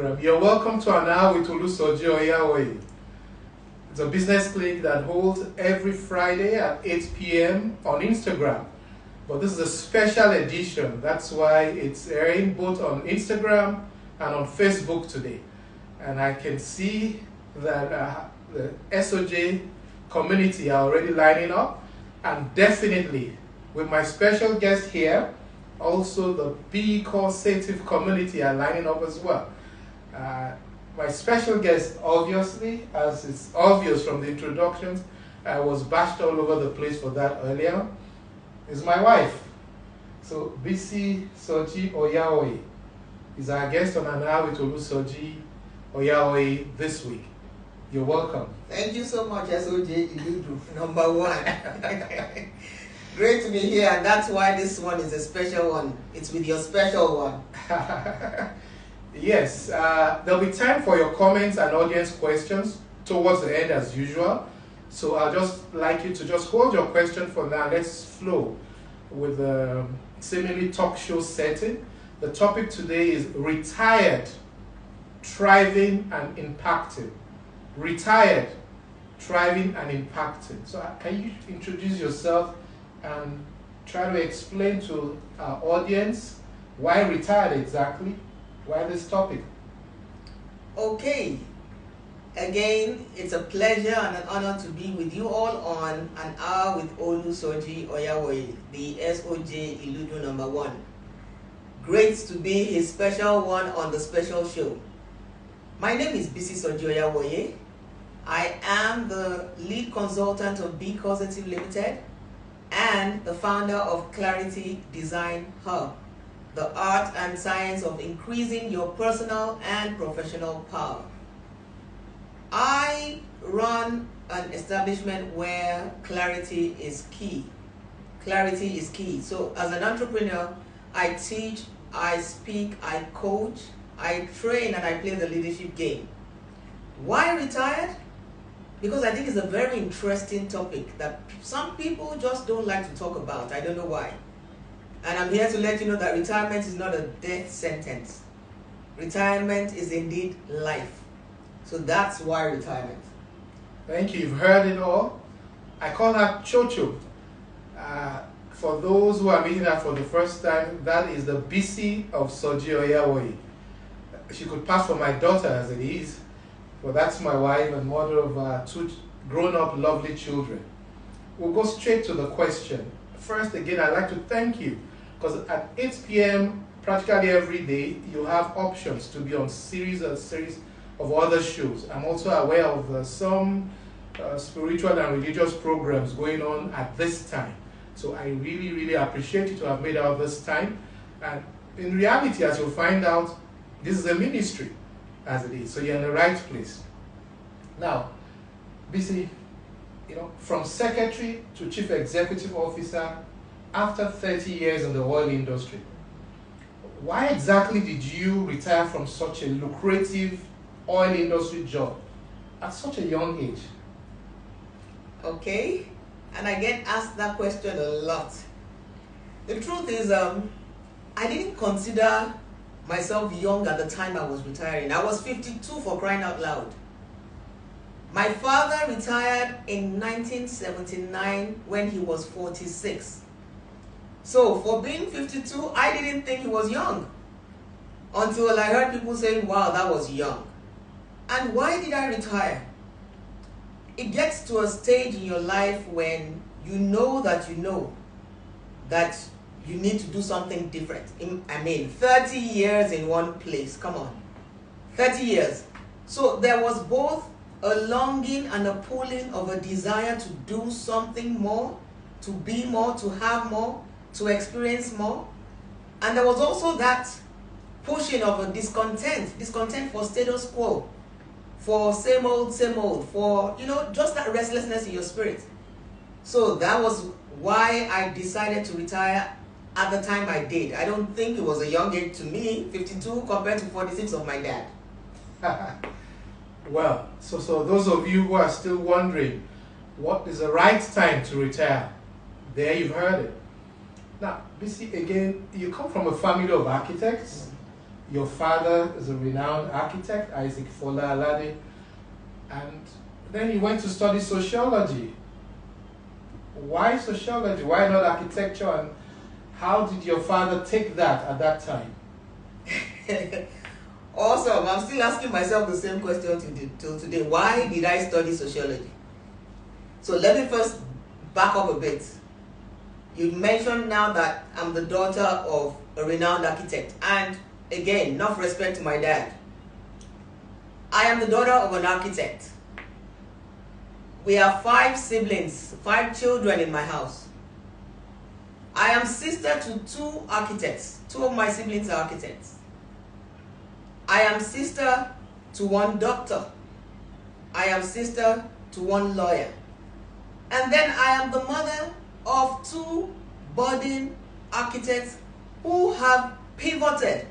Instagram. You're welcome to an hour with Olusoji-Oyawoye. It's a business clinic that holds every Friday at 8 p.m. on Instagram. But this is a special edition. That's why it's airing both on Instagram and on Facebook today. And I can see that the SOJ community are already lining up. And definitely, with my special guest here, also the Be Causative community are lining up as well. My special guest, obviously, as it's obvious from the introductions, I was bashed all over the place for that earlier, is my wife. So Bisi Soji-Oyawoye is our guest on an hour with Olusoji-Oyawoye this week. You're welcome. Thank you so much, SOJ-Iludu, number one. Great to be here, and that's why this one is a special one. It's with your special one. Yes, there'll be time for your comments and audience questions towards the end as usual. So I'll just like you to just hold your question for now. Let's flow with the seemingly talk show setting. The topic today is retired, thriving and impacting. Retired, thriving and impacting. So can you introduce yourself and try to explain to our audience why retired exactly? Why this topic? Okay. Again, it's a pleasure and an honor to be with you all on an hour with Olusoji-Oyawoye, the SOJ-Iludu number one. Great to be his special one on the special show. My name is Bisi Soji-Oyawoye. I am the lead consultant of Be Causative Limited and the founder of Clarity Design Hub, the art and science of increasing your personal and professional power. I run an establishment where clarity is key. Clarity is key. So as an entrepreneur, I teach, I speak, I coach, I train, and I play the leadership game. Why retired? Because I think it's a very interesting topic that some people just don't like to talk about. I don't know why. And I'm here to let you know that retirement is not a death sentence. Retirement is indeed life. So that's why retirement. Thank you. You've heard it all. I call her Chocho. For those who are meeting her for the first time, that is the Bisi of Soji-Oyawoye. She could pass for my daughter as it is. Well, that's my wife and mother of two grown-up lovely children. We'll go straight to the question. First, again, I'd like to thank you because at 8 p.m. practically every day, you have options to be on series of other shows. I'm also aware of some spiritual and religious programs going on at this time. So I really, really appreciate you to have made out this time. And in reality, as you'll find out, this is a ministry as it is. So you're in the right place. Now, Bisi, from secretary to chief executive officer after 30 years in the oil industry, why exactly did you retire from such a lucrative oil industry job at such a young age? Okay, and I get asked that question a lot. The truth is, I didn't consider myself young at the time I was retiring. I was 52 for crying out loud. My father retired in 1979 when he was 46. So for being 52, I didn't think he was young until I heard people saying, wow, that was young. And why did I retire? It gets to a stage in your life when you know that you need to do something different. 30 years in one place, come on. 30 years. So there was both a longing and a pulling of a desire to do something more, to be more, to have more, to experience more. And there was also that pushing of a discontent for status quo, for same old, for, just that restlessness in your spirit. So that was why I decided to retire at the time I did. I don't think it was a young age to me, 52 compared to 46 of my dad. Well, so those of you who are still wondering, what is the right time to retire? There you've heard it. Now, Bisi, again, you come from a family of architects. Your father is a renowned architect, Isaac Fola Alade, and then you went to study sociology. Why sociology? Why not architecture? And how did your father take that at that time? Awesome. I'm still asking myself the same question till today. Why did I study sociology? So let me first back up a bit. You mentioned now that I'm the daughter of a renowned architect. And again, enough respect to my dad. I am the daughter of an architect. We have 5 siblings, 5 children in my house. I am sister to 2 architects. 2 of my siblings are architects. I am sister to 1 doctor. I am sister to 1 lawyer. And then I am the mother of 2 budding architects who have pivoted.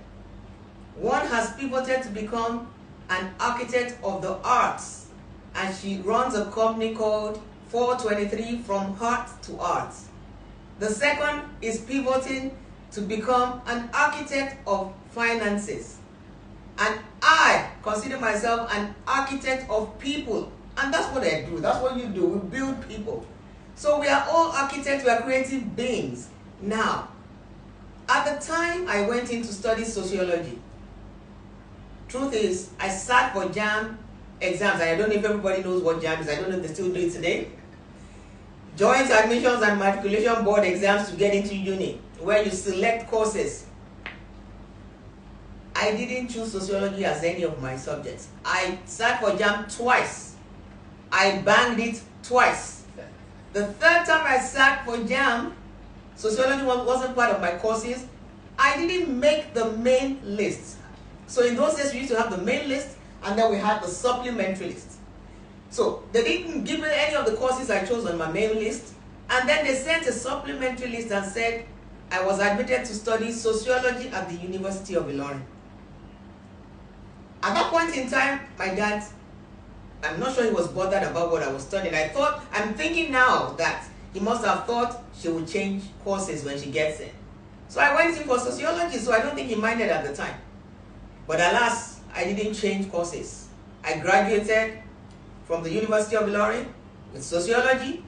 One has pivoted to become an architect of the arts, and she runs a company called 423 From Heart to Arts. The second is pivoting to become an architect of finances. And I consider myself an architect of people. And that's what I do. That's what you do. We build people. So we are all architects. We are creative beings. Now, at the time I went in to study sociology, truth is, I sat for JAM exams. And I don't know if everybody knows what JAM is. I don't know if they still do it today. Joint Admissions and Matriculation Board exams to get into uni, where you select courses. I didn't choose sociology as any of my subjects. I sat for JAM twice. I banged it twice. The 3rd time I sat for JAM, sociology wasn't part of my courses. I didn't make the main list. So in those days, we used to have the main list, and then we had the supplementary list. So they didn't give me any of the courses I chose on my main list, and then they sent a supplementary list and said I was admitted to study sociology at the University of Ilorin. At that point in time, my dad, I'm not sure he was bothered about what I was studying. I'm thinking now that he must have thought she would change courses when she gets in. So I went in for sociology, so I don't think he minded at the time. But alas, I didn't change courses. I graduated from the University of Ilorin with sociology,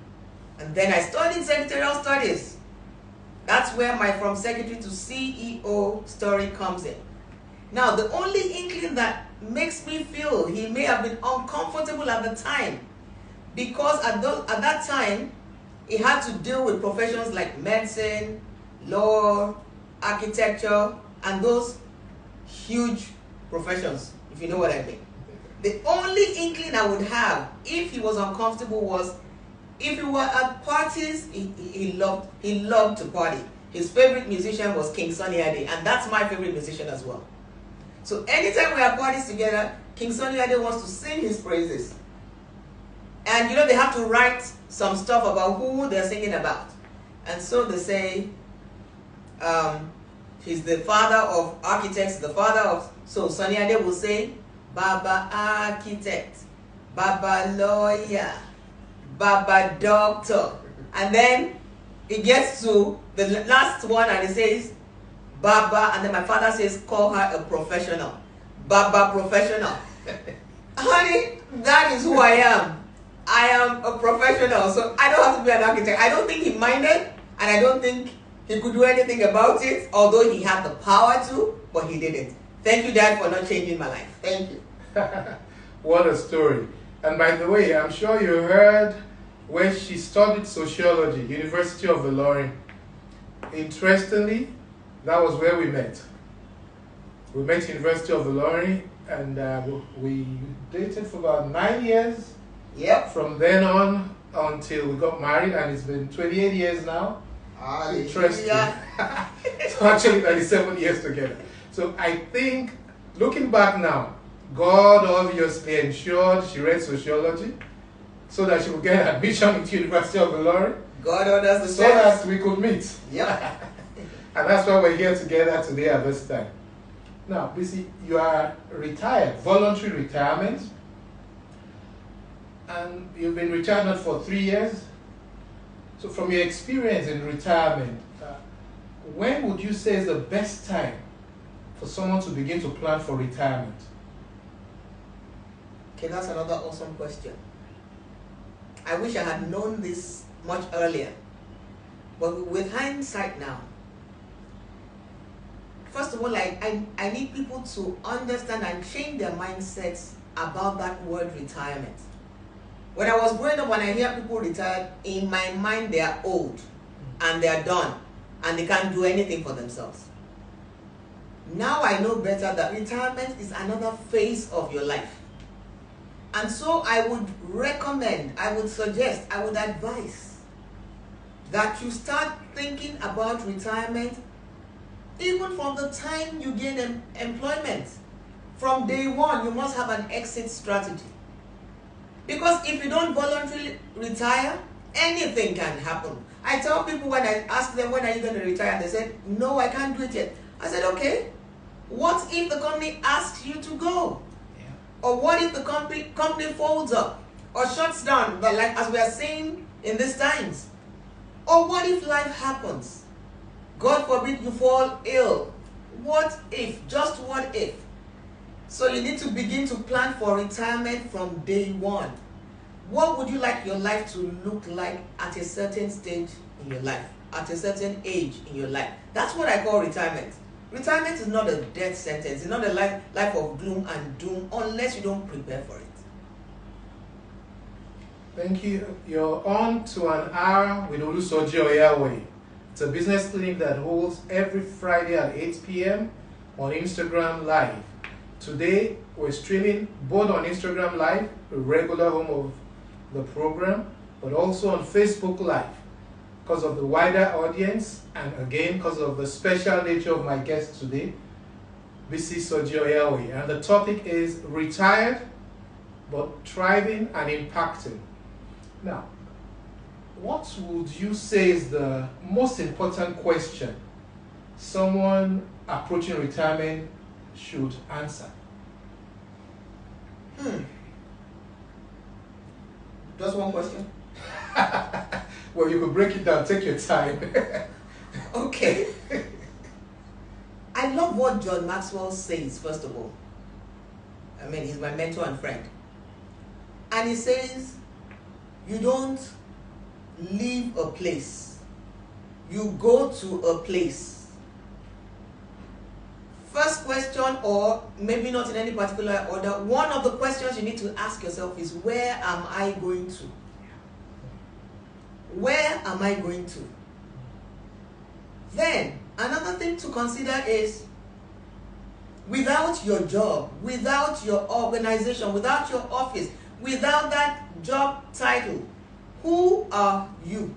and then I studied secretarial studies. That's where my from secretary to CEO story comes in. Now, the only inkling that makes me feel he may have been uncomfortable at the time, because at that time, he had to deal with professions like medicine, law, architecture, and those huge professions, if you know what I mean. The only inkling I would have if he was uncomfortable was if we were at parties. He loved to party. His favorite musician was King Sunny Ade, and that's my favorite musician as well. So anytime we have parties together, King Sunny Ade wants to sing his praises. And they have to write some stuff about who they're singing about. And so they say, he's the father of architects, so Sunny Ade will say, Baba architect, Baba lawyer, Baba doctor. And then it gets to the last one and it says, Baba, and then my father says, call her a professional. Baba professional. Honey, that is who I am. I am a professional, so I don't have to be an architect. I don't think he minded, and I don't think he could do anything about it, although he had the power to, but he didn't. Thank you, Dad, for not changing my life. Thank you. What a story. And by the way, I'm sure you heard where she studied sociology, University of Ilorin. Interestingly, that was where we met. We met University of Ilorin, and we dated for about 9 years. Yep. From then on until we got married, and it's been 28 years now. Interesting. So actually 37 years together. So I think, looking back now, God obviously ensured she read sociology so that she would get an admission into University of Ilorin. God orders the so that we could meet. Yep. And that's why we're here together today at this time. Now, Bisi, you are retired, voluntary retirement, and you've been retired not for 3 years. So from your experience in retirement, when would you say is the best time for someone to begin to plan for retirement? Okay, that's another awesome question. I wish I had known this much earlier. But with hindsight now, first of all, I need people to understand and change their mindsets about that word retirement. When I was growing up, when I hear people retired, in my mind they are old and they are done and they can't do anything for themselves. Now I know better that retirement is another phase of your life. And so I would recommend, I would suggest, I would advise that you start thinking about retirement even from the time you gain employment. From day one, you must have an exit strategy. Because if you don't voluntarily retire, anything can happen. I tell people when I ask them, when are you going to retire? They said, no, I can't do it yet. I said, okay, what if the company asks you to go? Yeah. Or what if the company folds up or shuts down, like as we are seeing in these times? Or what if life happens? God forbid you fall ill. What if? Just what if? So you need to begin to plan for retirement from day one. What would you like your life to look like at a certain stage in your life, at a certain age in your life? That's what I call retirement. Retirement is not a death sentence. It's not a life of gloom and doom unless you don't prepare for it. Thank you. You're on to an hour with Olusoji-Oyawoye. It's a business clinic that holds every Friday at 8 p.m. on Instagram Live. Today, we're streaming both on Instagram Live, a regular home of the program, but also on Facebook Live because of the wider audience and again because of the special nature of my guest today, Bisi Soji-Oyawoye. And the topic is retired but thriving and impacting. Now, what would you say is the most important question someone approaching retirement should answer? Just one question? Well, you could break it down. Take your time. Okay. I love what John Maxwell says, first of all. I mean, he's my mentor and friend. And he says, you don't leave a place. You go to a place. First question, or maybe not in any particular order, one of the questions you need to ask yourself is, where am I going to? Where am I going to? Then, another thing to consider is, without your job, without your organization, without your office, without that job title, who are you?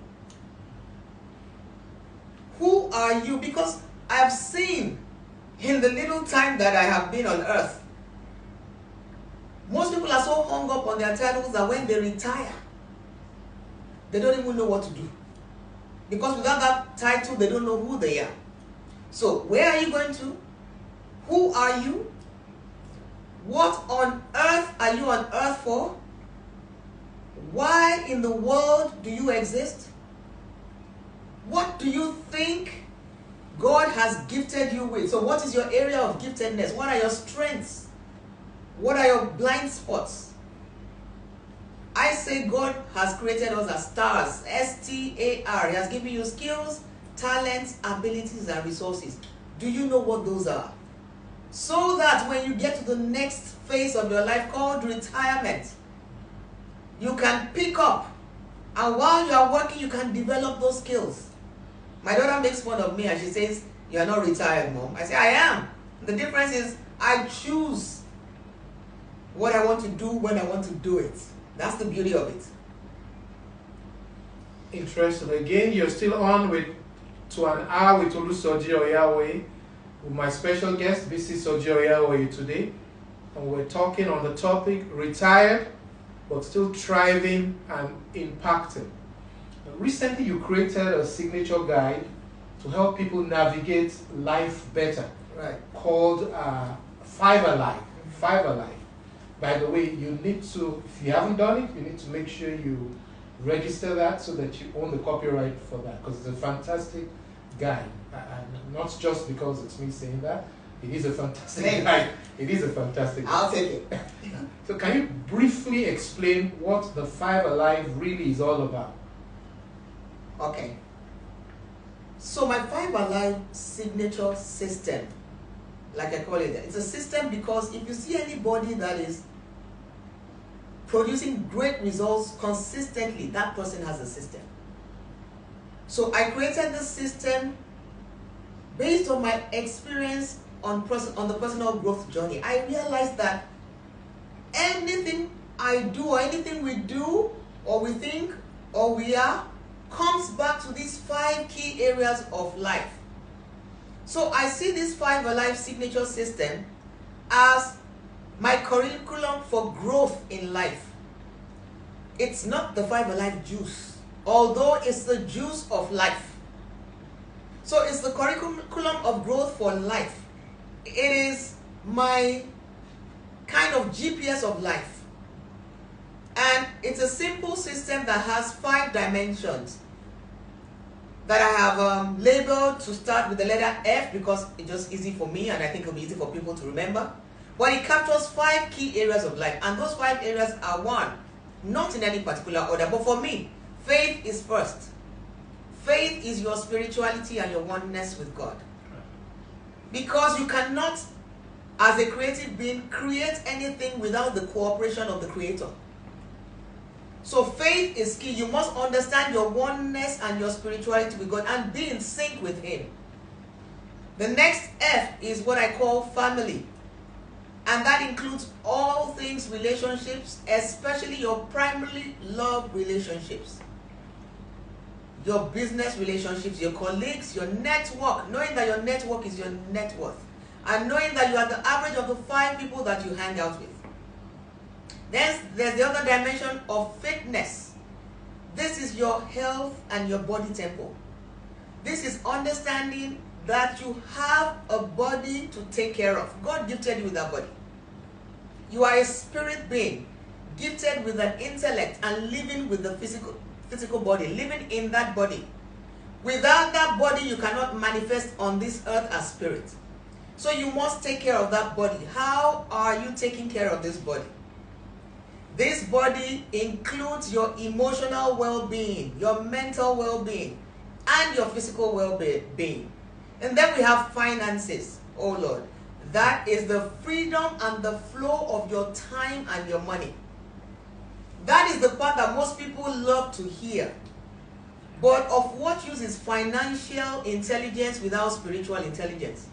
Who are you? Because I've seen in the little time that I have been on earth, most people are so hung up on their titles that when they retire, they don't even know what to do. Because without that title, they don't know who they are. So, where are you going to? Who are you? What on earth are you on earth for? Why in the world do you exist? What do you think God has gifted you with? So what is your area of giftedness? What are your strengths? What are your blind spots? I say God has created us as stars, S-T-A-R. He has given you skills, talents, abilities, and resources. Do you know what those are? So that when you get to the next phase of your life called retirement, you can pick up, and while you are working, you can develop those skills. My daughter makes fun of me and she says, "You are not retired, Mom." I say, "I am." The difference is I choose what I want to do when I want to do it. That's the beauty of it. Interesting. Again, you're still on to an hour with Olusoji-Oyawoye with my special guest, Bisi Soji-Oyawoye today. And we're talking on the topic, retired but still thriving and impacting. Recently, you created a signature guide to help people navigate life better, right? Called Five Alive. Five Alive. By the way, you need to, if you haven't done it, you need to make sure you register that so that you own the copyright for that, because it's a fantastic guide. And not just because it's me saying that, It is a fantastic guide. It is a fantastic guide. I'll take it. So can you briefly explain what the 5 Alive really is all about? Okay. So my 5 Alive signature system, like I call it, it's a system because if you see anybody that is producing great results consistently, that person has a system. So I created this system based on my experience on the personal growth journey. I realized that anything I do or anything we do or we think or we are comes back to these 5 key areas of life. So I see this 5 Alive signature system as my curriculum for growth in life. It's not the 5 Alive juice, although it's the juice of life. So it's the curriculum of growth for life. It is my kind of GPS of life. And it's a simple system that has 5 dimensions that I have labeled to start with the letter F because it's just easy for me and I think it'll be easy for people to remember. But it captures 5 key areas of life, and those 5 areas are 1, not in any particular order, but for me, faith is first. Faith is your spirituality and your oneness with God. Because you cannot, as a creative being, create anything without the cooperation of the Creator. So faith is key. You must understand your oneness and your spirituality with God and be in sync with Him. The next F is what I call family. And that includes all things relationships, especially your primary love relationships. Your business relationships, your colleagues, your network, knowing that your network is your net worth. And knowing that you are the average of the 5 people that you hang out with. Then there's the other dimension of fitness. This is your health and your body temple. This is understanding that you have a body to take care of. God gifted you with that body. You are a spirit being, gifted with an intellect and living with the physical body, living in that body. Without that body, you cannot manifest on this earth as spirit. So you must take care of that body. How are you taking care of this body? This body includes your emotional well-being, your mental well-being, and your physical well-being. And then we have finances, oh Lord. That is the freedom and the flow of your time and your money. That is the part that most people love to hear. But of what use is financial intelligence without spiritual intelligence,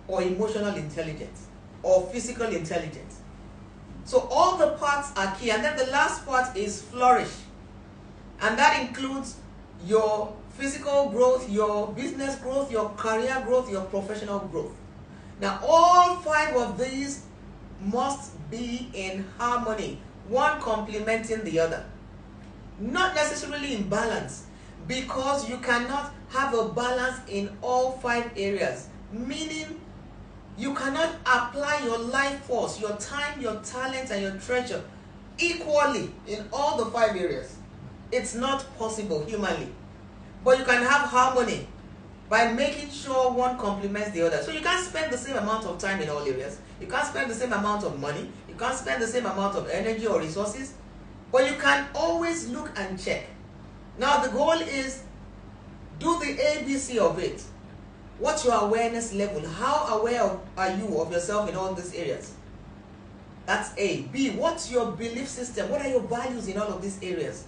or emotional intelligence, or physical intelligence? So all the parts are key. And then the last part is flourish. And that includes your physical growth, your business growth, your career growth, your professional growth. Now all 5 of these must be in harmony, one complementing the other. Not necessarily in balance, because you cannot have a balance in all 5 areas. Meaning, you cannot apply your life force, your time, your talent, and your treasure equally in all the 5 areas. It's not possible humanly. But you can have harmony by making sure one complements the other. So you can't spend the same amount of time in all areas. You can't spend the same amount of money. You can't spend the same amount of energy or resources. But you can always look and check. Now the goal is, do the ABC of it. What's your awareness level? How aware are you of yourself in all these areas? That's A. B, what's your belief system? What are your values in all of these areas?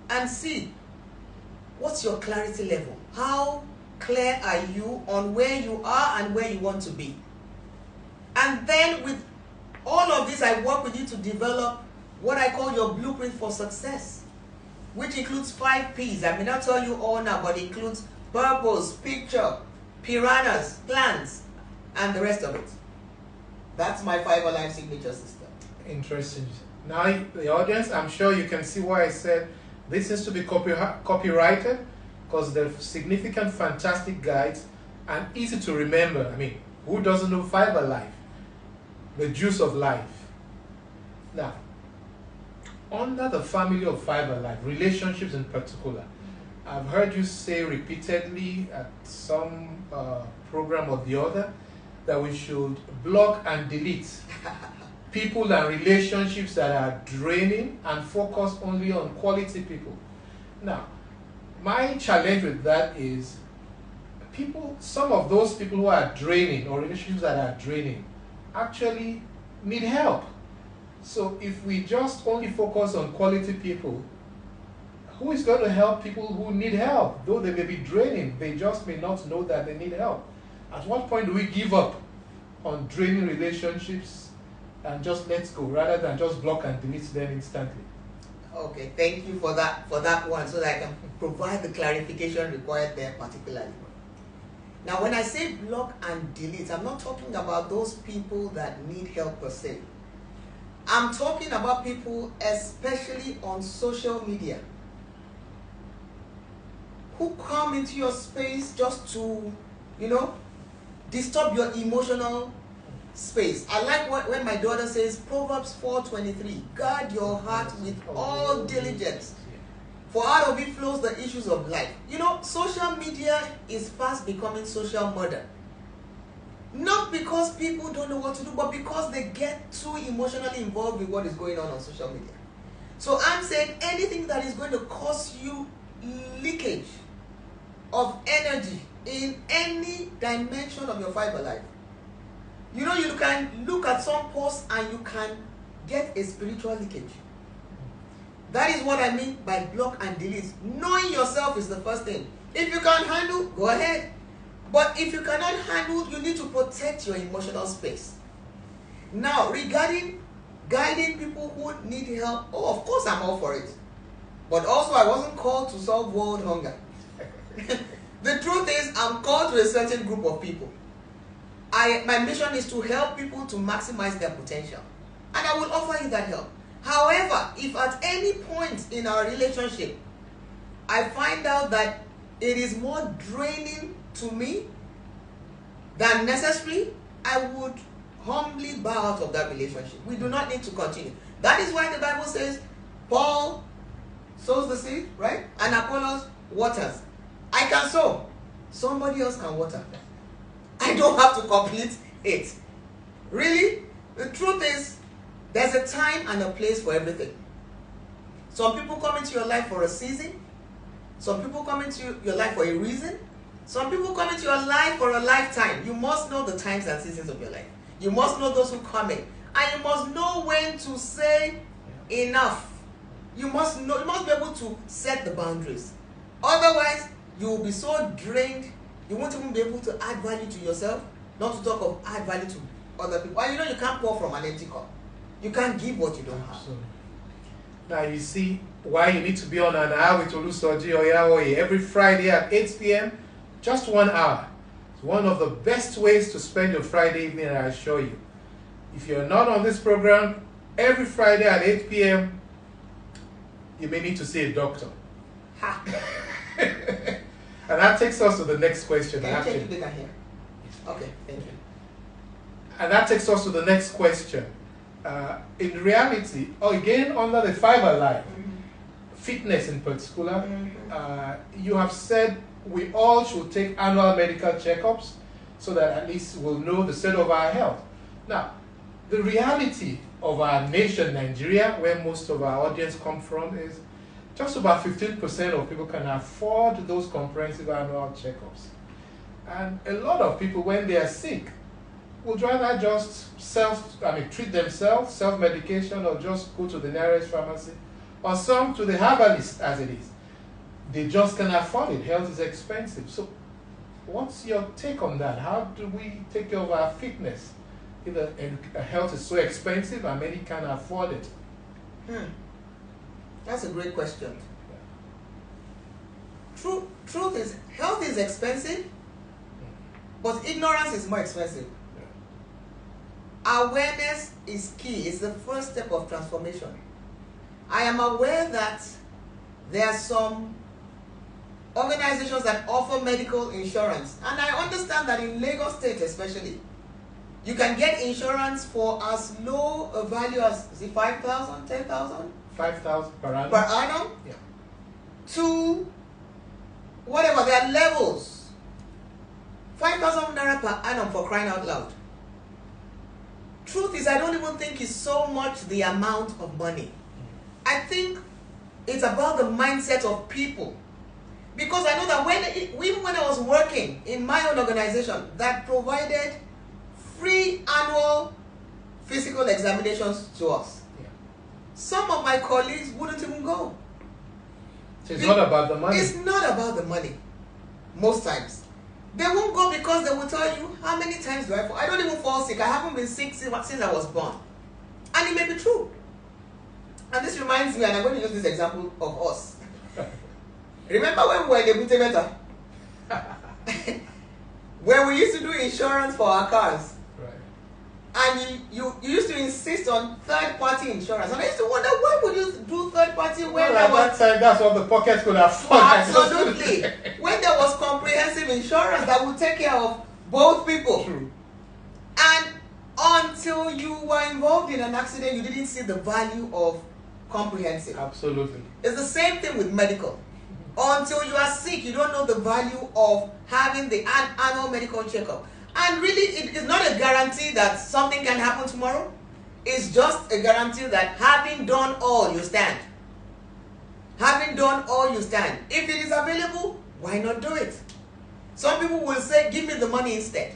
And C, what's your clarity level? How clear are you on where you are and where you want to be? And then with all of this, I work with you to develop what I call your blueprint for success, which includes 5 P's. I may not tell you all now, but it includes purpose, picture, piranhas, plans, and the rest of it. That's my 5 Alive signature system. Interesting. Now, the audience, I'm sure you can see why I said this is to be copyrighted, because they're significant, fantastic guides and easy to remember. I mean, who doesn't know 5 Alive? The juice of life. Now, under the family of 5 Alive, relationships in particular, I've heard you say repeatedly at some program or the other that we should block and delete people and relationships that are draining and focus only on quality people. Now, my challenge with that is some of those people who are draining or relationships that are draining actually need help. So if we just only focus on quality people, who is going to help people who need help? Though they may be draining, they just may not know that they need help. At what point do we give up on draining relationships and just let go rather than just block and delete them instantly? Okay, thank you for that one, so that I can provide the clarification required there particularly. Now, when I say block and delete, I'm not talking about those people that need help per se. I'm talking about people, especially on social media, who come into your space just to, disturb your emotional space. I like when my daughter says Proverbs 4:23, guard your heart with all diligence, for out of it flows the issues of life. Social media is fast becoming social murder. Not because people don't know what to do, but because they get too emotionally involved with what is going on social media. So I'm saying anything that is going to cause you leakage of energy in any dimension of your fiber life. You can look at some posts and you can get a spiritual leakage. That is what I mean by block and delete. Knowing yourself is the first thing. If you can handle, go ahead. But if you cannot handle, you need to protect your emotional space. Now, regarding guiding people who need help, of course I'm all for it. But also I wasn't called to solve world hunger. The truth is, I'm called to a certain group of people. My mission is to help people to maximize their potential. And I will offer you that help. However, if at any point in our relationship, I find out that it is more draining to me than necessary, I would humbly bow out of that relationship. We do not need to continue. That is why the Bible says, Paul sows the seed, right? And Apollos waters. I can sow. Somebody else can water. I don't have to complete it. Really? The truth is, there's a time and a place for everything. Some people come into your life for a season. Some people come into your life for a reason. Some people come into your life for a lifetime. You must know the times and seasons of your life. You must know those who come in. And you must know when to say enough. You must be able to set the boundaries. Otherwise, you will be so drained, you won't even be able to add value to yourself, not to talk of add value to other people. And you can't pour from an empty cup. You can't give what you don't have. Absolutely. Now you see why you need to be on an hour with Olusoji-Oyawoye every Friday at 8 p.m. Just 1 hour. It's one of the best ways to spend your Friday evening, I assure you. If you're not on this program every Friday at 8 p.m., you may need to see a doctor. Ha! And that takes us to the next question. Can you check it bigger here? Okay, thank you. And that takes us to the next question. In reality, again, under the fiber line, fitness in particular, you have said we all should take annual medical checkups so that at least we'll know the state of our health. Now, the reality of our nation, Nigeria, where most of our audience come from, is just about 15% of people can afford those comprehensive annual checkups. And a lot of people, when they are sick, would rather just treat themselves, self-medication, or just go to the nearest pharmacy, or some to the herbalist, as it is. They just can't afford it. Health is expensive. So what's your take on that? How do we take care of our fitness? Either health is so expensive and many can't afford it. That's a great question. Truth is, health is expensive, but ignorance is more expensive. Awareness is key. It's the first step of transformation. I am aware that there are some organizations that offer medical insurance, and I understand that in Lagos State especially, you can get insurance for as low a value as, is it 5,000, 10,000? 5,000 per annum. Per annum? Yeah. To whatever, there are levels. 5,000 naira per annum, for crying out loud. truth is, I don't even think it's so much the amount of money. I think it's about the mindset of people. Because I know that even when I was working in my own organization that provided free annual physical examinations to us, some of my colleagues wouldn't even go. So it's not about the money. It's not about the money. Most times. They won't go because they will tell you, how many times do I fall? I don't even fall sick. I haven't been sick since I was born. And it may be true. And this reminds me, and I'm going to use this example of us. Remember when we were in the Butemeta? When we used to do insurance for our cars. And you used to insist on third-party insurance. And I used to wonder, why would you do third-party when there was... That's what the pockets could afford. Absolutely. When there was comprehensive insurance that would take care of both people. True. And until you were involved in an accident, you didn't see the value of comprehensive. Absolutely. It's the same thing with medical. Until you are sick, you don't know the value of having the annual medical checkup. And really, it is not a guarantee that something can happen tomorrow. It's just a guarantee that having done all, you stand. Having done all, you stand. If it is available, why not do it? Some people will say, give me the money instead.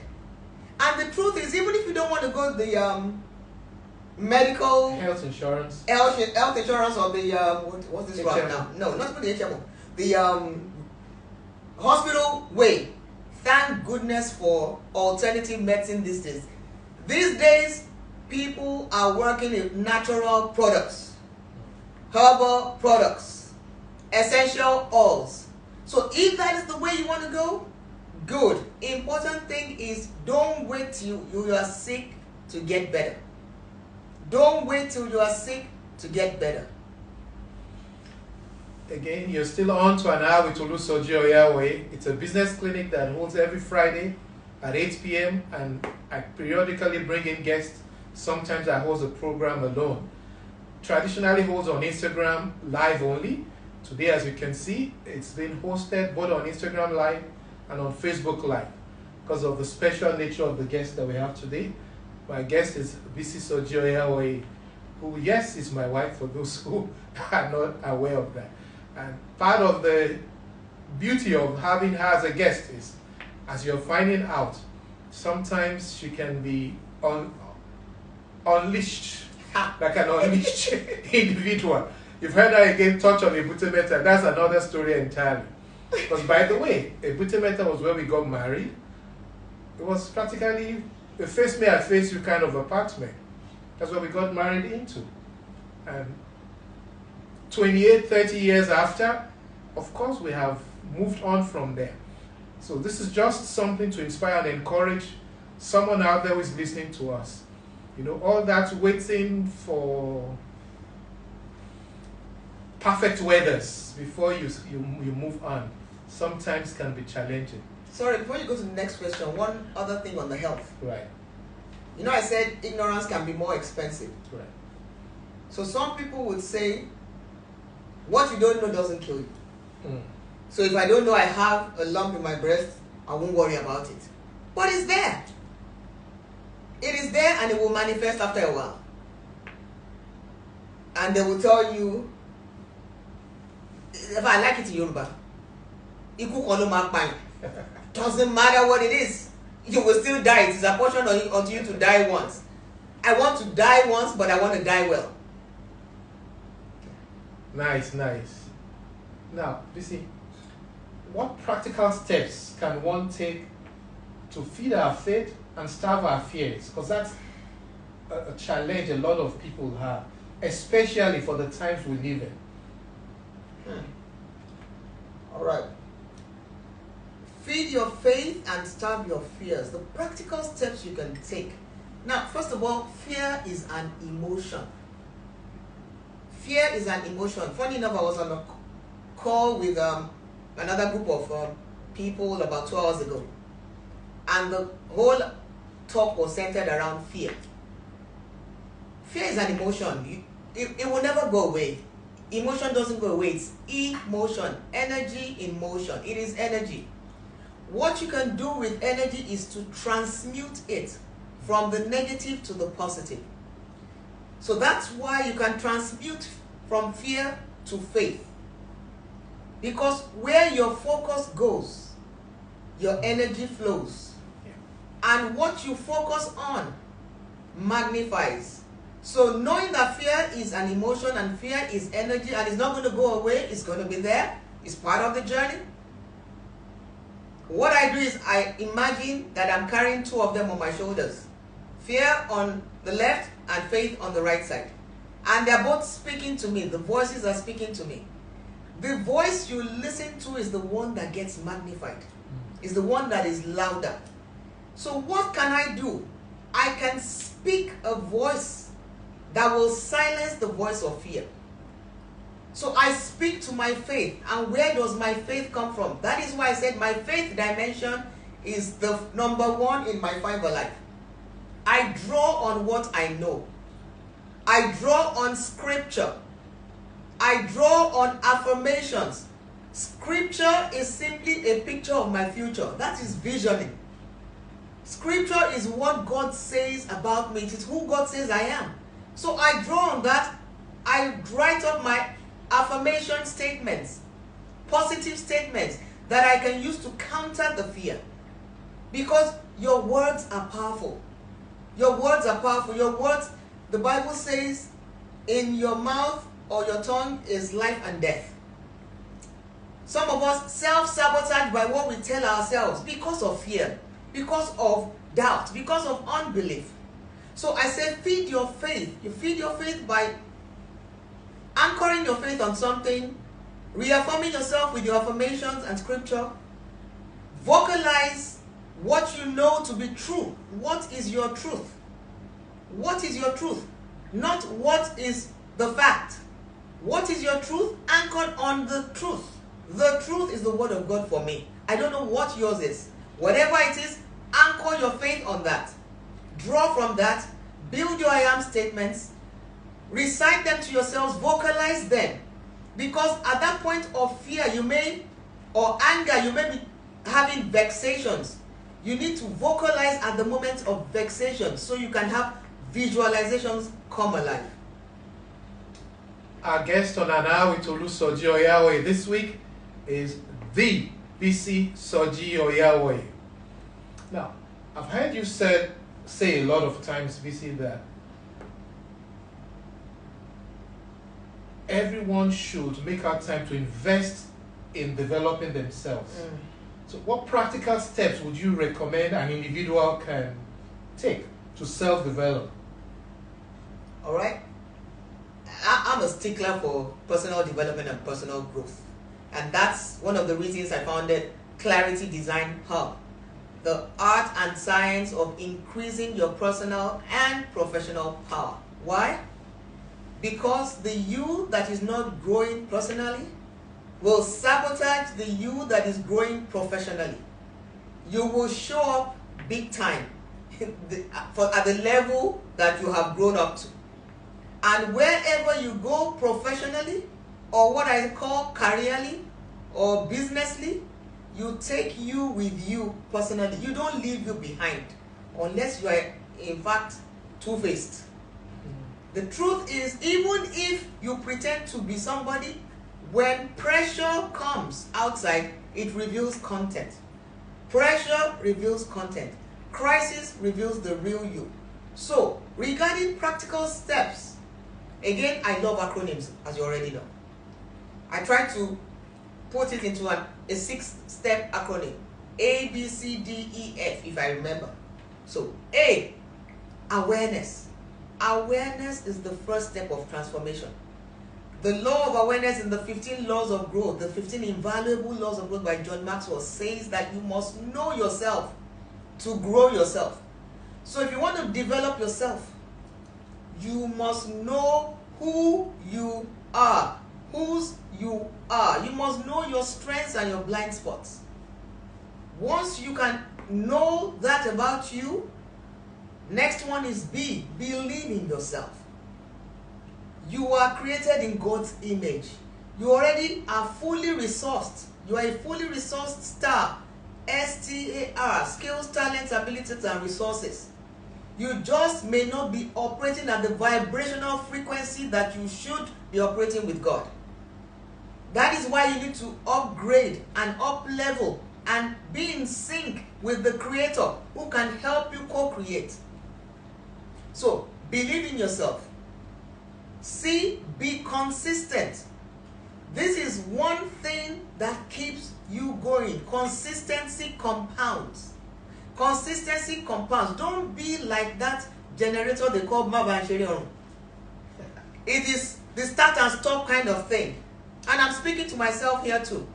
And the truth is, even if you don't want to go the medical... Health insurance. Health insurance or the... what's this right now? No, not even the HMO. The hospital way. Thank goodness for alternative medicine these days. These days, people are working with natural products, herbal products, essential oils. So if that is the way you want to go, good. Important thing is don't wait till you are sick to get better. Don't wait till you are sick to get better. Again, you're still on to an hour with Olusoji-Oyawoye. It's a business clinic that holds every Friday at 8 p.m. and I periodically bring in guests. Sometimes I host a program alone. Traditionally holds on Instagram live only. Today, as you can see, it's been hosted both on Instagram live and on Facebook live because of the special nature of the guest that we have today. My guest is Bisi Soji-Oyawoye, who, yes, is my wife for those who are not aware of that. And part of the beauty of having her as a guest is, as you're finding out, sometimes she can be unleashed, like an unleashed individual. You've heard her again touch on Ebutemeta. That's another story entirely. Because by the way, Ebutemeta was where we got married. It was practically a face me, I face you kind of apartment. That's what we got married into. And 28, 30 years after, of course, we have moved on from there. So this is just something to inspire and encourage someone out there who is listening to us. You know, all that waiting for perfect weathers before you move on sometimes can be challenging. Sorry, before you go to the next question, one other thing on the health. Right. You know, I said ignorance can be more expensive. Right. So some people would say, what you don't know doesn't kill you. So if I don't know I have a lump in my breast, I won't worry about it. But it's there. It is there and it will manifest after a while. And they will tell you, if I like it in Yoruba, doesn't matter what it is, you will still die. It is a portion unto you to die once. I want to die once, but I want to die well. Nice, nice. Now, Bisi, what practical steps can one take to feed our faith and starve our fears? Because that's a challenge a lot of people have, especially for the times we live in. All right. Feed your faith and starve your fears. The practical steps you can take. Now, first of all, fear is an emotion. Fear is an emotion. Funny enough, I was on a call with another group of people about 2 hours ago. And the whole talk was centered around fear. Fear is an emotion. It will never go away. Emotion doesn't go away. It's emotion. Energy in motion. It is energy. What you can do with energy is to transmute it. from the negative to the positive. So that's why you can transmute from fear to faith. Because where your focus goes, your energy flows. And what you focus on magnifies. So knowing that fear is an emotion and fear is energy and it's not going to go away, it's going to be there, it's part of the journey. What I do is I imagine that I'm carrying two of them on my shoulders. Fear on the left and faith on the right side. And they're both speaking to me. The voices are speaking to me. The voice you listen to is the one that gets magnified. Is the one that is louder. So what can I do? I can speak a voice that will silence the voice of fear. So I speak to my faith. And where does my faith come from? That is why I said my faith dimension is the number one in my fiber life. I draw on what I know. I draw on scripture. I draw on affirmations. Scripture is simply a picture of my future. That is visioning. Scripture is what God says about me. It is who God says I am. So I draw on that. I write up my affirmation statements, positive statements that I can use to counter the fear. Because your words are powerful. Your words are powerful. Your words, the Bible says, in your mouth or your tongue is life and death. Some of us self-sabotage by what we tell ourselves because of fear, because of doubt, because of unbelief. So I say feed your faith. You feed your faith by anchoring your faith on something, reaffirming yourself with your affirmations and scripture. Vocalize what you know to be true. What is your truth? What is your truth? Not what is the fact. What is your truth? Anchored on the truth. The truth is the word of God for me. I don't know what yours is. Whatever it is, anchor your faith on that. Draw from that. Build your I am statements. Recite them to yourselves. Vocalize them. Because at that point of fear, or anger, you may be having vexations. You need to vocalize at the moment of vexation so you can have visualizations come alive. Our guest on an hour with Olusoji this week is the Bisi Soji-Oyawoye. Now, I've heard you say a lot of times, Bisi, that everyone should make out time to invest in developing themselves. So what practical steps would you recommend an individual can take to self-develop? All right. I'm a stickler for personal development and personal growth. And that's one of the reasons I founded Clarity Design Hub, the art and science of increasing your personal and professional power. Why? Because the you that is not growing personally will sabotage the you that is growing professionally. You will show up big time at the level that you have grown up to. And wherever you go professionally, or what I call careerly or businessly, you take you with you personally. You don't leave you behind unless you are in fact two-faced. The truth is, even if you pretend to be somebody, when pressure comes outside, it reveals content. Pressure reveals content. Crisis reveals the real you. So, regarding practical steps, again, I love acronyms, as you already know. I try to put it into a 6-step acronym. A, B, C, D, E, F, if I remember. So, A, awareness. Awareness is the first step of transformation. The law of awareness in the 15 laws of growth, the 15 invaluable laws of growth by John Maxwell, says that you must know yourself to grow yourself. So if you want to develop yourself, you must know who you are, whose you are. You must know your strengths and your blind spots. Once you can know that about you, next one is B, believe in yourself. You are created in God's image. You already are fully resourced. You are a fully resourced star. STAR, skills, talents, abilities, and resources. You just may not be operating at the vibrational frequency that you should be operating with God. That is why you need to upgrade and up-level and be in sync with the Creator who can help you co-create. So, believe in yourself. C, be consistent. This is one thing that keeps you going. Consistency compounds. Consistency compounds. Don't be like that generator they call Mabansherion. It is the start and stop kind of thing. And I'm speaking to myself here too.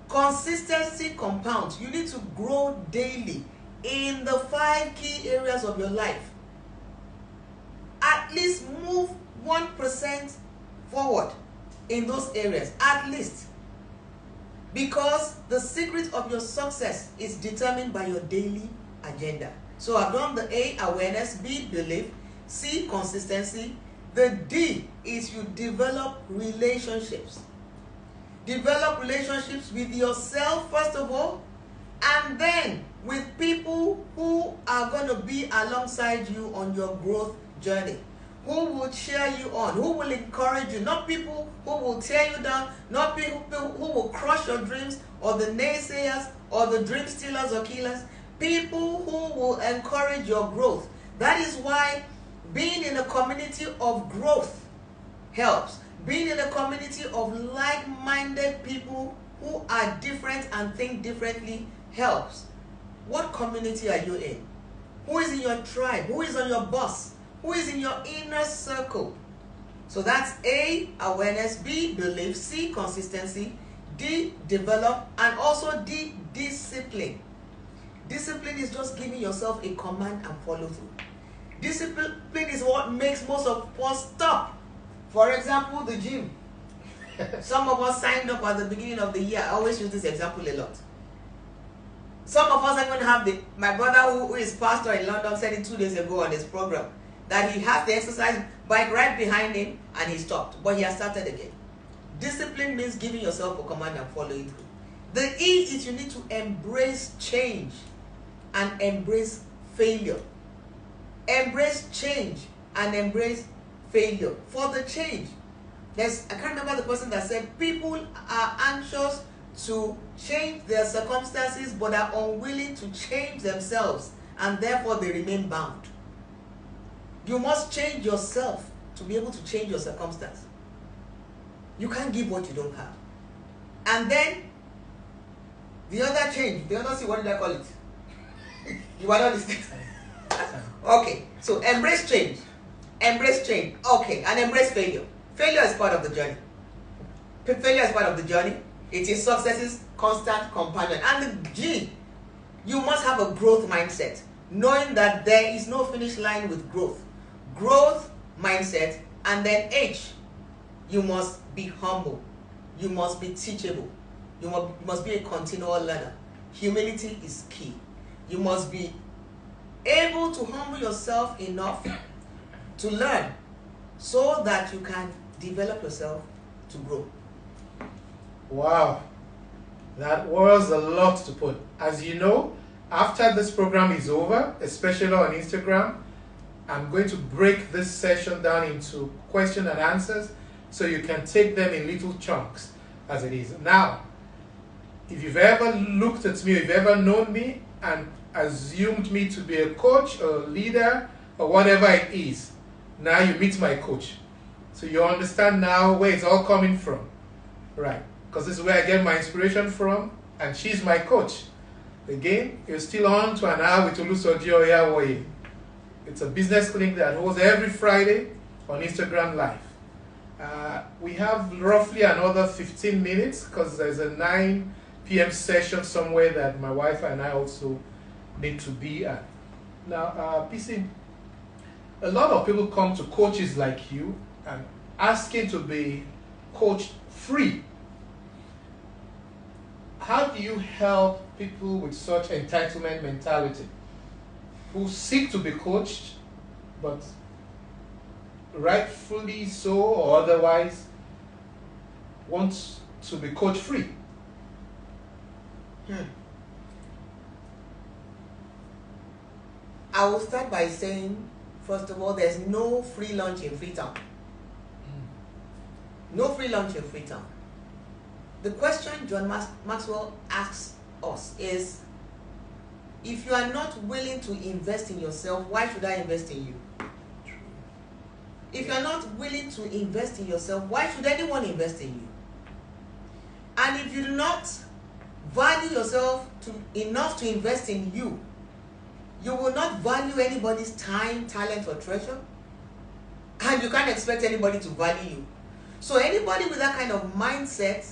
Consistency compounds. You need to grow daily in the 5 key areas of your life. At least move 1% forward in those areas. At least. Because the secret of your success is determined by your daily agenda. So I've done the A, awareness, B, belief, C, consistency. The D is you develop relationships. Develop relationships with yourself first of all, and then with people who are going to be alongside you on your growth journey, who will cheer you on, who will encourage you, not people who will tear you down, not people who will crush your dreams, or the naysayers, or the dream stealers or killers, people who will encourage your growth. That is why being in a community of growth helps. Being in a community of like-minded people who are different and think differently helps. What community are you in? Who is in your tribe? Who is on your bus? Who is in your inner circle? So that's A, awareness, B, belief, C, consistency, D, develop, and also D, discipline. Discipline is just giving yourself a command and follow through. Discipline is what makes most of us stop. For example, the gym. Some of us signed up at the beginning of the year. I always use this example a lot. Some of us are going to have my brother who is pastor in London said it 2 days ago on his program that he has the exercise bike right behind him and he stopped. But he has started again. Discipline means giving yourself a command and following through. The E is you need to embrace change and embrace failure. Embrace change and embrace failure for the change. I can't remember the person that said people are anxious to change their circumstances but are unwilling to change themselves, and therefore they remain bound. You must change yourself to be able to change your circumstance. You can't give what you don't have. And then the other change, the other C, what did I call it? You are not listening. Okay, so embrace change. Embrace change. Okay, and embrace failure. Failure is part of the journey. Failure is part of the journey. It is success's constant companion. And the G, you must have a growth mindset, knowing that there is no finish line with growth. Growth mindset. And then H, you must be humble. You must be teachable. You must be a continual learner. Humility is key. You must be able to humble yourself enough to learn so that you can develop yourself to grow. Wow, that was a lot to put. As you know, after this program is over, especially on Instagram, I'm going to break this session down into question and answers so you can take them in little chunks as it is. Now, if you've ever looked at me, if you've ever known me and assumed me to be a coach or a leader or whatever it is, now you meet my coach. So you understand now where it's all coming from. Right. Because this is where I get my inspiration from, and she's my coach. Again, you're still on to an hour with Olusoji-Oyawoye. It's a business clinic that holds every Friday on Instagram Live. We have roughly another 15 minutes because there's a 9 p.m. session somewhere that my wife and I also need to be at. Now, Bisi, a lot of people come to coaches like you and asking to be coached free. How do you help people with such entitlement mentality who seek to be coached, but rightfully so or otherwise want to be coach free? I will start by saying, first of all, there's no free lunch in Freetown. No free lunch in Freetown. The question John Maxwell asks us is, if you are not willing to invest in yourself, why should I invest in you? If you are not willing to invest in yourself, why should anyone invest in you? And if you do not value yourself enough to invest in you, you will not value anybody's time, talent, or treasure, and you can't expect anybody to value you. So anybody with that kind of mindset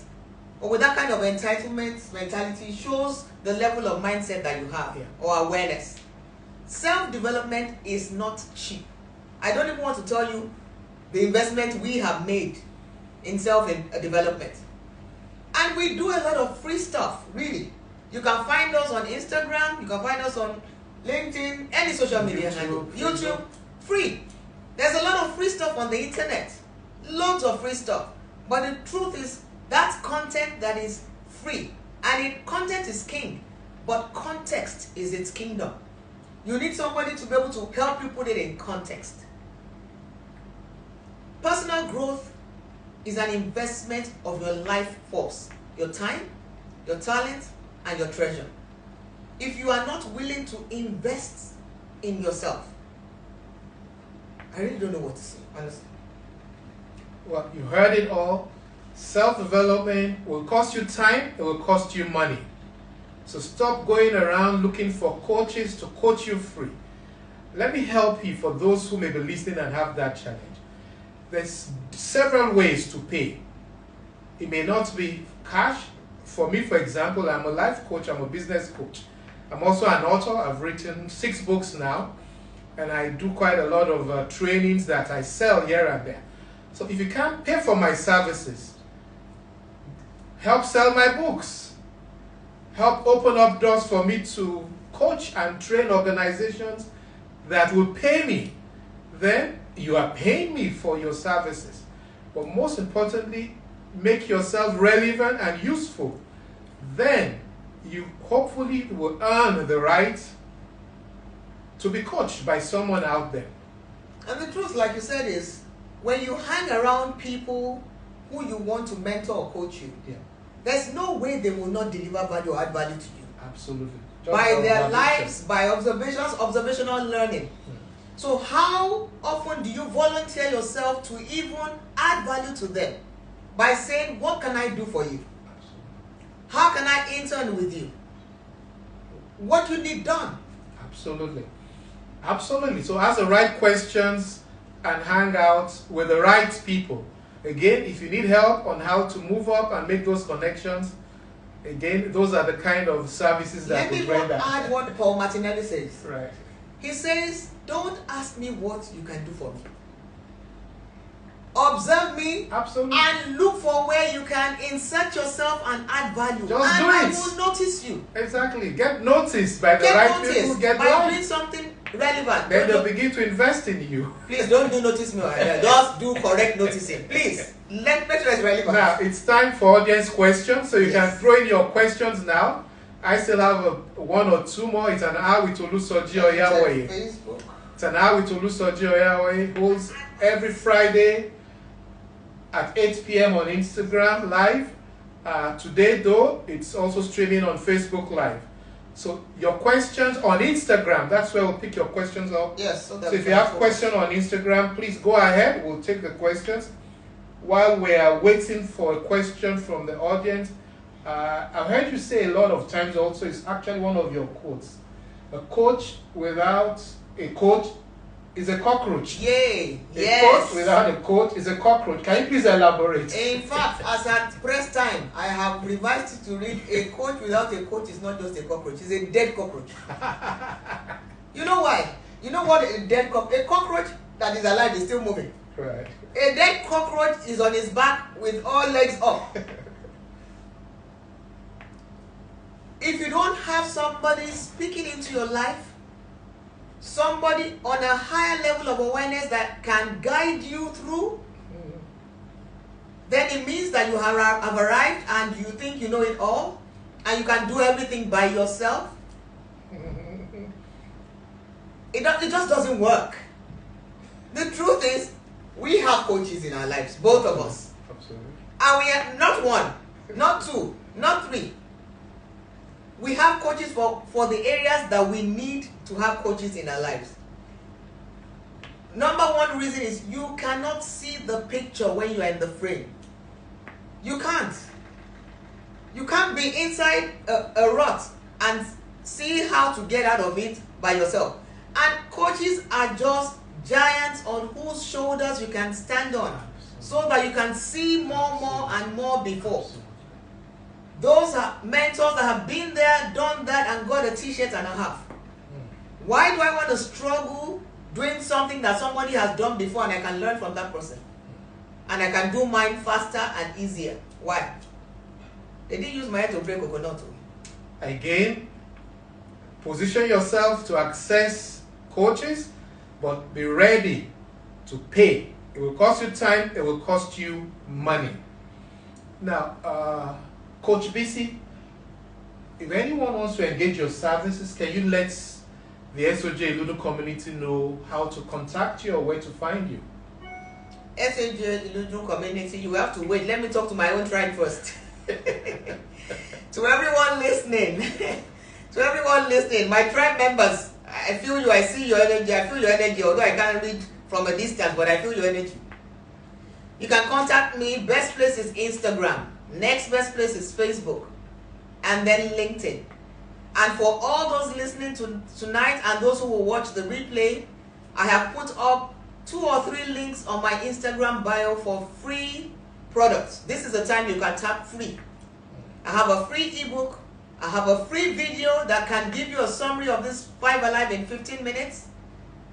or with that kind of entitlement mentality shows the level of mindset that you have, or awareness. Self-development is not cheap. I don't even want to tell you the investment we have made in self-development. And we do a lot of free stuff, really. You can find us on Instagram, you can find us on LinkedIn, any social media handle, YouTube, free. There's a lot of free stuff on the internet, loads of free stuff. But the truth is, that's content that is free. And content is king, but context is its kingdom. You need somebody to be able to help you put it in context. Personal growth is an investment of your life force, your time, your talent, and your treasure. If you are not willing to invest in yourself, I really don't know what to say, honestly. Well, you heard it all. Self-development will cost you time, it will cost you money. So stop going around looking for coaches to coach you free. Let me help you for those who may be listening and have that challenge. There's several ways to pay. It may not be cash. For me, for example, I'm a life coach, I'm a business coach. I'm also an author. I've written 6 books now, and I do quite a lot of trainings that I sell here and there. So if you can't pay for my services, help sell my books. Help open up doors for me to coach and train organizations that will pay me. Then you are paying me for your services. But most importantly, make yourself relevant and useful. Then you hopefully will earn the right to be coached by someone out there. And the truth, like you said, is when you hang around people who you want to mentor or coach you, there's no way they will not deliver value or add value to you. Absolutely. By their lives, by observations, observational learning. So how often do you volunteer yourself to even add value to them? By saying, what can I do for you? Absolutely. How can I intern with you? What you need done? Absolutely. Absolutely. So ask the right questions and hang out with the right people. Again, if you need help on how to move up and make those connections, again, those are the kind of services that we render. Let me add what Paul Martinelli says. Right. He says, don't ask me what you can do for me. Observe me. Absolutely. And look for where you can insert yourself and add value. Just do it. I will notice you. Exactly. Get noticed by the right people. Get by doing something relevant. Then they'll begin to invest in you. Please don't do notice me. Just do correct noticing. Please. Make sure it's relevant. Now, it's time for audience questions. So you can throw in your questions now. I still have 1 or 2 more. It's an hour with Olusoji-Oyawoye. Facebook. It's an hour with Olusoji-Oyawoye. Holds every Friday at 8 p.m. on Instagram Live. Today, though, it's also streaming on Facebook Live. So your questions on Instagram, that's where we'll pick your questions up. Yes. So if you have questions on Instagram, please go ahead. We'll take the questions. While we are waiting for a question from the audience, I've heard you say a lot of times also, it's actually one of your quotes. A coach without a coach is a cockroach. Yay! A coach without a coach is a cockroach. Can you please elaborate? In fact, as at press time, I have revised it to read, a coach without a coach is not just a cockroach, it's a dead cockroach. You know why? You know what a dead cockroach? A cockroach that is alive is still moving. Right. A dead cockroach is on his back with all legs up. If you don't have somebody speaking into your life, somebody on a higher level of awareness that can guide you through, then it means that you have arrived and you think you know it all and you can do everything by yourself. It just doesn't work. The truth is, we have coaches in our lives, both of us. Absolutely. And we are not one, not two, not three. We have coaches for the areas that we need to have coaches in our lives. Number one reason is you cannot see the picture when you are in the frame. You can't. You can't be inside a rut and see how to get out of it by yourself. And coaches are just giants on whose shoulders you can stand on, so that you can see more and more before. Those are mentors that have been there, done that, and got a t-shirt and a half. Why do I want to struggle doing something that somebody has done before and I can learn from that person? And I can do mine faster and easier. Why? They didn't use my head to break coconut. Again, position yourself to access coaches, but be ready to pay. It will cost you time, it will cost you money. Now, Coach Bisi, if anyone wants to engage your services, can you let the SOJ Iludu community know how to contact you or where to find you? SOJ Iludu community, you have to wait. Let me talk to my own tribe first. To everyone listening, my tribe members, I feel you, I see your energy, although I can't read from a distance, but I feel your energy. You can contact me. Best place is Instagram. Next best place is Facebook. And then LinkedIn. And for all those listening to tonight and those who will watch the replay, I have put up 2 or 3 links on my Instagram bio for free products. This is the time you can tap free. I have a free ebook. I have a free video that can give you a summary of this 5 Alive in 15 minutes.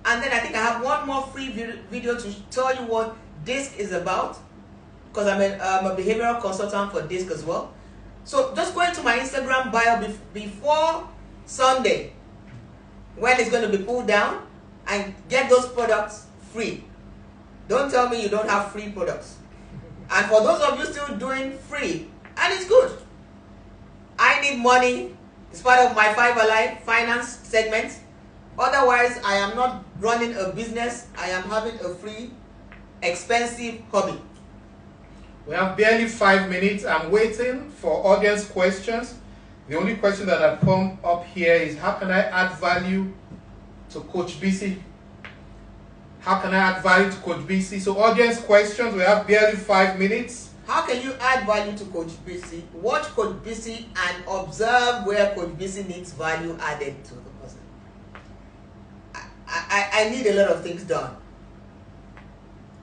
And then I think I have one more free video to tell you what DISC is about, because I'm a behavioral consultant for DISC as well. So just go into my Instagram bio before Sunday, when it's going to be pulled down, and get those products free. Don't tell me you don't have free products. And for those of you still doing free, and it's good. I need money. It's part of my 5 Alive finance segment. Otherwise, I am not running a business. I am having a free, expensive hobby. We have barely 5 minutes. I'm waiting for audience questions. The only question that have come up here is, how can I add value to Coach Bisi? How can I add value to Coach Bisi? So audience questions, we have barely 5 minutes. How can you add value to Coach Bisi? Watch Coach Bisi and observe where Coach Bisi needs value added to the person. I need a lot of things done.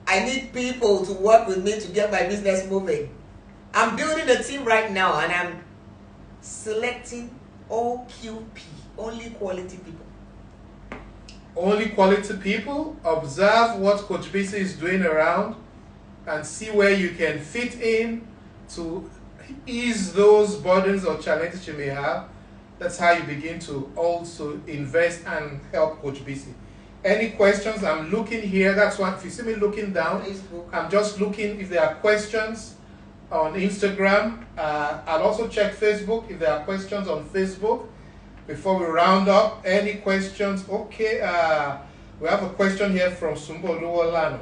I need people to work with me to get my business moving. I'm building a team right now and I'm selecting OQP, only quality people. Only quality people. Observe what Coach Bisi is doing around and see where you can fit in to ease those burdens or challenges you may have. That's how you begin to also invest and help Coach Bisi. Any questions? I'm looking here. That's what, if you see me looking down, Facebook. I'm just looking if there are questions on Instagram. I'll also check Facebook if there are questions on Facebook. Before we round up, any questions? Okay, we have a question here from Sumbo Luolano.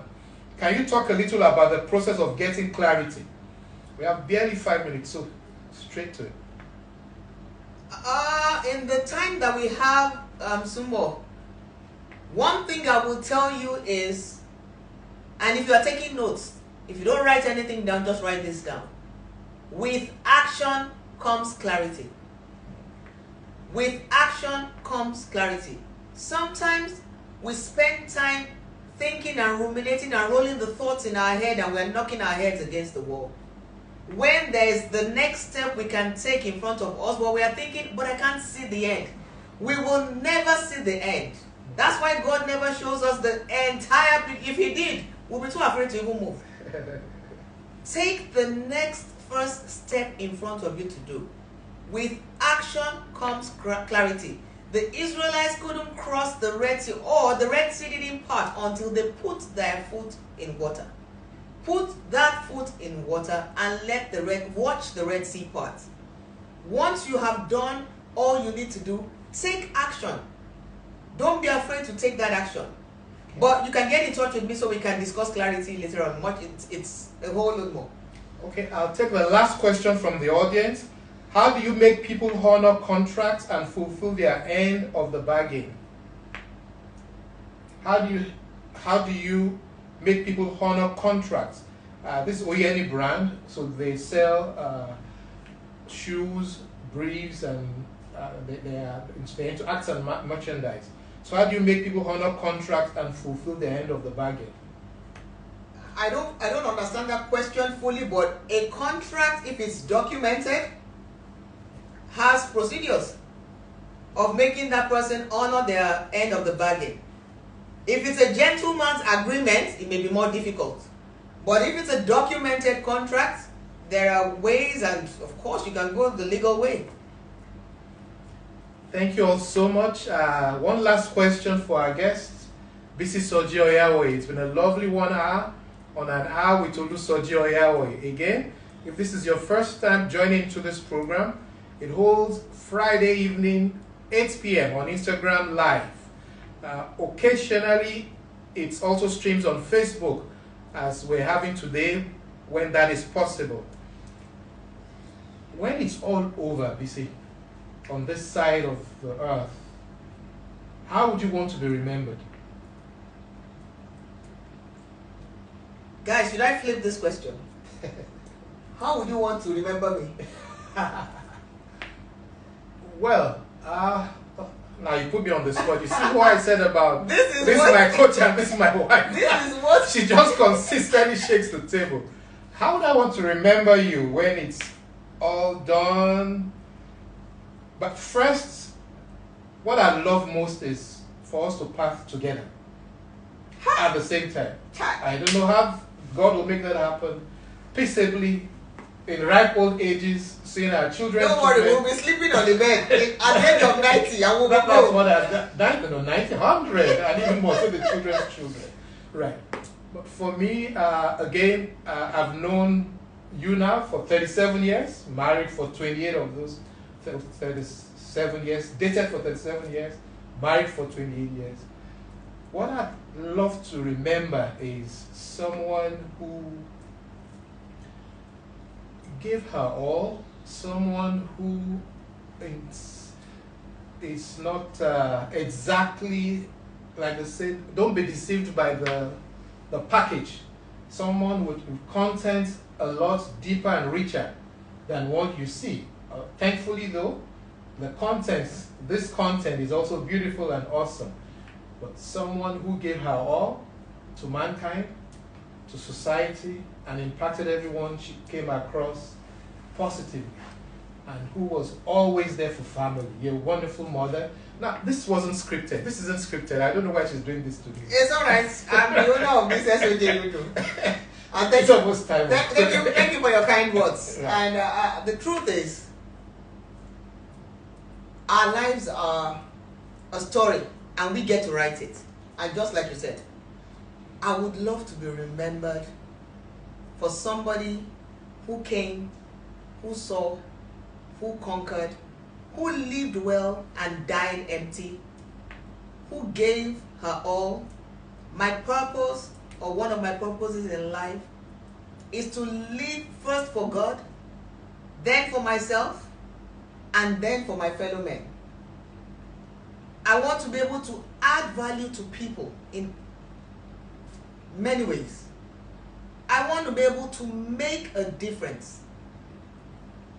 Can you talk a little about the process of getting clarity? We have barely 5 minutes, so straight to it. In the time that we have, Sumbo, one thing I will tell you is, and if you are taking notes, if you don't write anything down, just write this down. With action comes clarity. With action comes clarity. Sometimes we spend time thinking and ruminating and rolling the thoughts in our head, and we're knocking our heads against the wall. When there is the next step we can take in front of us, but we are thinking, but I can't see the end. We will never see the end. That's why God never shows us the entire picture. If He did, we'll be too afraid to even move. Take the next first step in front of you to do. With action comes clarity. The Israelites couldn't cross the Red Sea, or the Red Sea didn't part until they put their foot in water. Put that foot in water and watch the Red Sea part. Once you have done all you need to do, take action. don't be afraid to take that action. Okay. But you can get in touch with me so we can discuss clarity later on. It's a whole lot more. Okay, I'll take the last question from the audience. How do you make people honor contracts and fulfill their end of the bargain? How do you make people honor contracts? This is Oyeni brand, so they sell shoes, briefs, and they're into arts and merchandise. So how do you make people honor contracts and fulfill the end of the bargain? I don't understand that question fully, but a contract, if it's documented, has procedures of making that person honor their end of the bargain. If it's a gentleman's agreement, it may be more difficult. But if it's a documented contract, there are ways, and of course you can go the legal way. Thank you all so much. One last question for our guest, Bisi Soji-Oyawoye. It's been a lovely 1 hour on an hour with Olusoji. Again, if this is your first time joining into this program, it holds Friday evening, 8 p.m. on Instagram Live. Occasionally, it also streams on Facebook, as we're having today, when that is possible. When it's all over, Bisi, on this side of the earth, how would you want to be remembered? Guys, should I flip this question? How would you want to remember me? Well, now you put me on the spot. You see what I said about this is my coach and this is my wife. This is what she just consistently shakes the table. How would I want to remember you when it's all done? But first, what I love most is for us to path together at the same time. I don't know how God will make that happen peaceably in ripe old ages, seeing our children. Don't worry, we'll be sleeping on the bed at the age of 90. I will be That's what I've done. 90, 100, and even more, so the children's children. Right. But for me, again, I've known you now for 37 years, married for 28 of those 37 years, dated for 37 years, married for 28 years. What I'd love to remember is someone who gave her all, someone who is not exactly, like I said, don't be deceived by the package. Someone with content a lot deeper and richer than what you see. Thankfully though, this content is also beautiful and awesome. But someone who gave her all to mankind, to society, and impacted everyone she came across positively, and who was always there for family. You're a wonderful mother. Now, this wasn't scripted. This isn't scripted. I don't know why she's doing this to me. It's all right. I'm the owner of Bisi Soji-Oyawoye. And it's almost time. Thank you for your kind words. Yeah. And the truth is, our lives are a story, and we get to write it. And just like you said, I would love to be remembered for somebody who came, who saw, who conquered, who lived well and died empty, who gave her all. My purpose, or one of my purposes in life, is to live first for God, then for myself, and then for my fellow men. I want to be able to add value to people in many ways. I want to be able to make a difference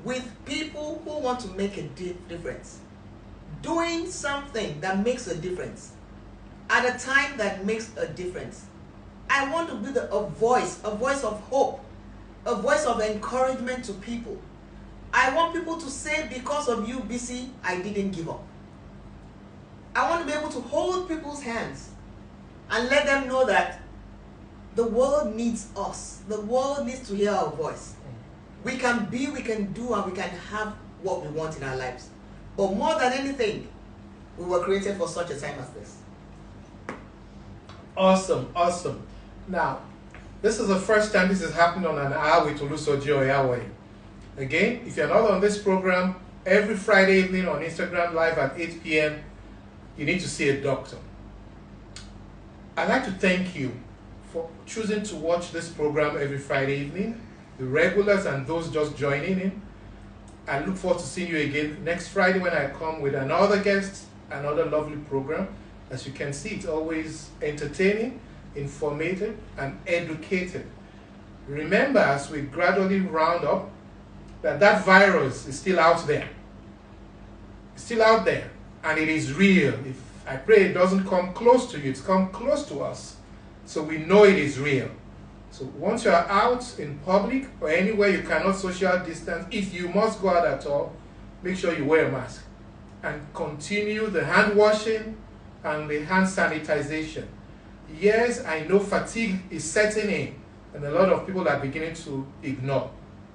with people who want to make a difference. Doing something that makes a difference at a time that makes a difference. I want to be a voice of hope, a voice of encouragement to people. I want people to say, because of you, Bisi, I didn't give up. I want to be able to hold people's hands and let them know that the world needs us. The world needs to hear our voice. We can be, we can do, and we can have what we want in our lives. But more than anything, we were created for such a time as this. Awesome, awesome. Now, this is the first time this is happening on an hour with Olusoji. Again, if you're not on this program, every Friday evening on Instagram Live at 8 p.m., you need to see a doctor. I'd like to thank you for choosing to watch this program every Friday evening, the regulars and those just joining in. I look forward to seeing you again next Friday when I come with another guest, another lovely program. As you can see, it's always entertaining, informative, and educated. Remember, as we gradually round up, that virus is still out there. It's still out there, and it is real. I pray it doesn't come close to you, it's come close to us, so we know it is real. So once you are out in public or anywhere you cannot social distance, if you must go out at all, make sure you wear a mask and continue the hand washing and the hand sanitization. Yes, I know fatigue is setting in and a lot of people are beginning to ignore.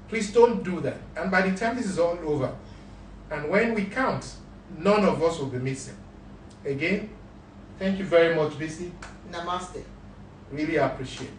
Please don't do that. And by the time this is all over, and when we count, none of us will be missing. Again, thank you very much, Bisi. Namaste. Really appreciate it.